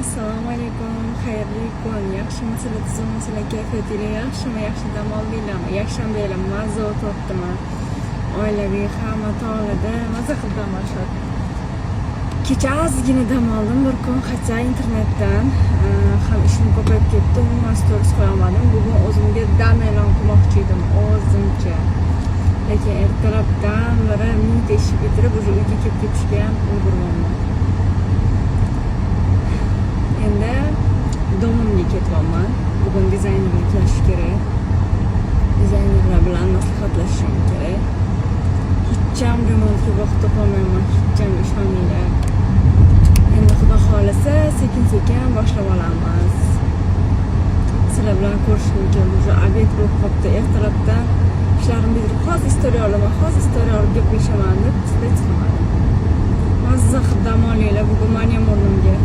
Assalomu alaykum, xayrli kun. Yaxshimisizlar, tuzukmisizlar, kayfiyatinglar yaxshimi, yaxshi dam oldinglarmi? Yakshanbalar mazza o'tibdimi? Oilaviy hamma tog'larda mazza qilib dam olishadi. Kecha ozgina dam oldim bir kun, hatto internetdan ham ishim ko'payib ketdi, umuman stories qo'ya olmadim. Bugun o'zimga dam e'lon qilmoqchi edim, o'zimcha. Lekin ertalabdan beri mingta ish bitirib, o'sha uyga kelib ketishga ham ulgurmayman. Endi domimga ketyapman. Bugun dizaynerga kelish kerak. Dizaynerlar bilan maslahatlashishim kerak. Hech ham remontga vaqt topolmayman, hech ham ishoninglar. Endi xudo xolisa sekin-sekin boshlab olamiz. Sizlar bilan ko'rishguncha уже obed bo'lib qolibdi. Ertalabdan ishlarim bitirib, hozir story olaman, hozir story olib gaplashaman deb chiqmadim. Mazza qilib dam olinglar, bugun men ham o'rnimga